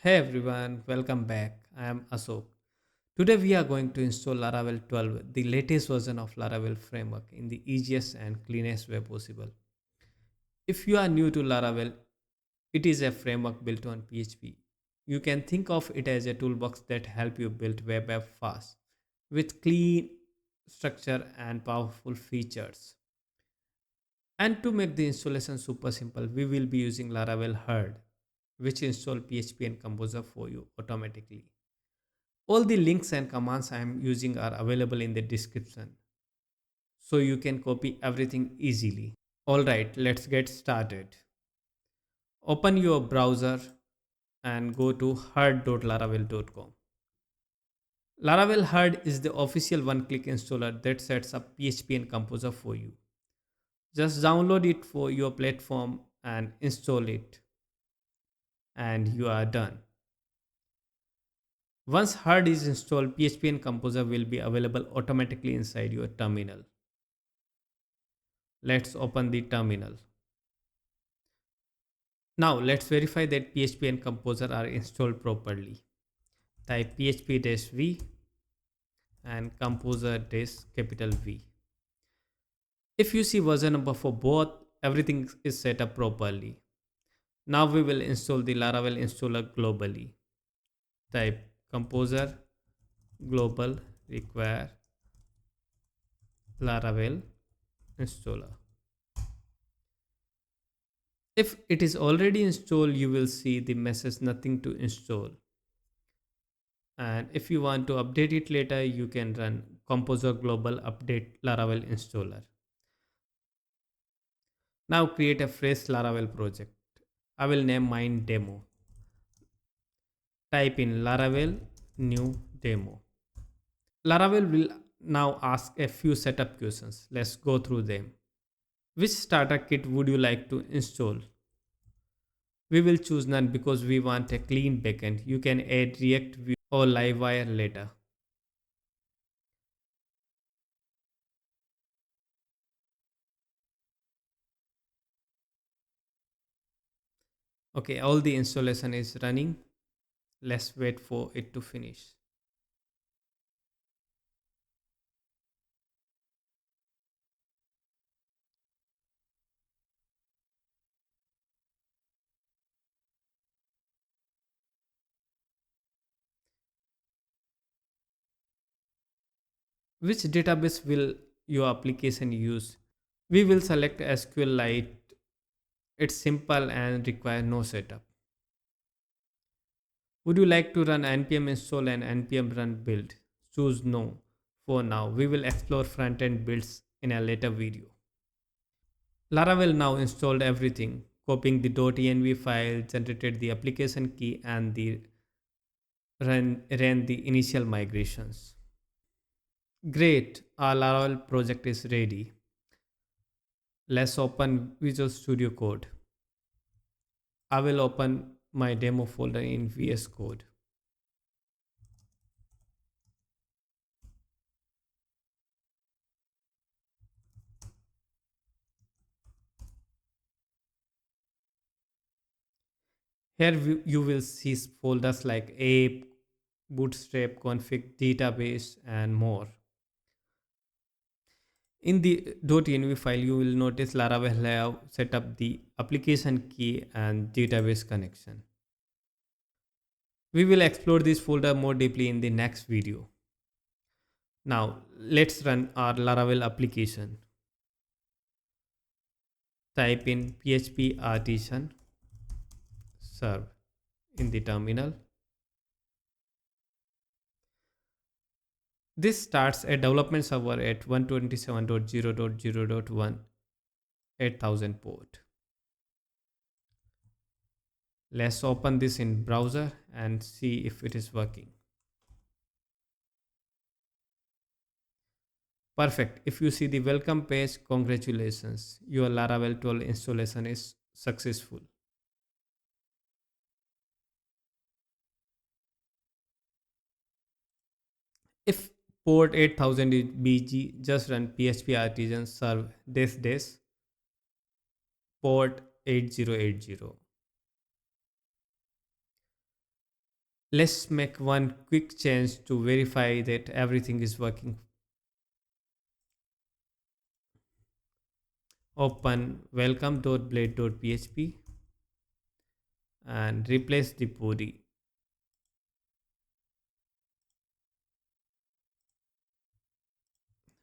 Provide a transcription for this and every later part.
Hey everyone, welcome back. I am Ashok. Today we are going to install Laravel 12, the latest version of Laravel framework in the easiest and cleanest way possible. If you are new to Laravel, it is a framework built on PHP. You can think of it as a toolbox that help you build web app fast with clean structure and powerful features. And to make the installation super simple, we will be using Laravel Herd, which install PHP and Composer for you automatically. All the links and commands I am using are available in the description, so you can copy everything easily. Alright, let's get started. Open your browser and go to herd.laravel.com. Laravel Herd is the official one-click installer that sets up PHP and Composer for you. Just download it for your platform and install it, and you are done. Once Herd is installed, PHP and Composer will be available automatically inside your terminal. Let's open the terminal. Now let's verify that PHP and Composer are installed properly. Type php-v and composer-capital V. If you see version number for both, everything is set up properly. Now we will install the Laravel installer globally. Type composer global require Laravel installer. If it is already installed, you will see the message nothing to install. And if you want to update it later, you can run composer global update Laravel installer. Now create a fresh Laravel project. I will name mine demo. Type in Laravel new demo. Laravel will now ask a few setup questions. Let's go through them. Which starter kit would you like to install? We will choose none because we want a clean backend. You can add React Vue or Livewire later. Okay, all the installation is running. Let's wait for it to finish. Which database will your application use? We will select SQLite. It's simple and require no setup. Would you like to run npm install and npm run build? Choose no for now. We will explore front-end builds in a later video. Laravel now installed everything, copying the .env file, generated the application key, and ran the initial migrations. Great, our Laravel project is ready. Let's open Visual Studio Code. I will open my demo folder in VS Code. Here you will see folders like app, bootstrap, config, database, and more. In the .env file, you will notice Laravel have set up the application key and database connection. We will explore this folder more deeply in the next video. Now, let's run our Laravel application. Type in php artisan serve in the terminal. This starts a development server at 127.0.0.1 8000 port. Let's open this in browser and see if it is working. Perfect. If you see the welcome page, congratulations. Your Laravel 12 installation is successful. If port 8000 is BG, just run php artisan serve this port 8080. Let's make one quick change to verify that everything is working. Open welcome.blade.php and replace the body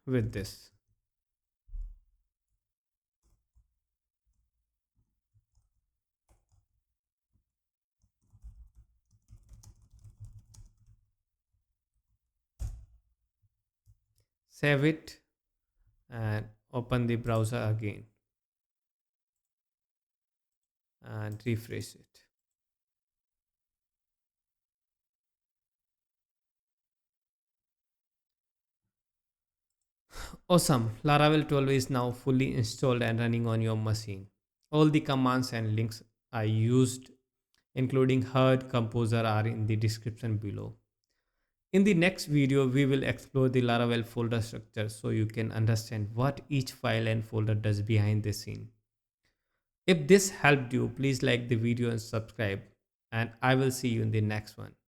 with this. Save it and open the browser again and refresh it. Awesome. Laravel 12 is now fully installed and running on your machine. All the commands and links I used, including Herd Composer, are in the description below. In the next video, we will explore the Laravel folder structure so you can understand what each file and folder does behind the scene. If this helped you, please like the video and subscribe, and I will see you in the next one.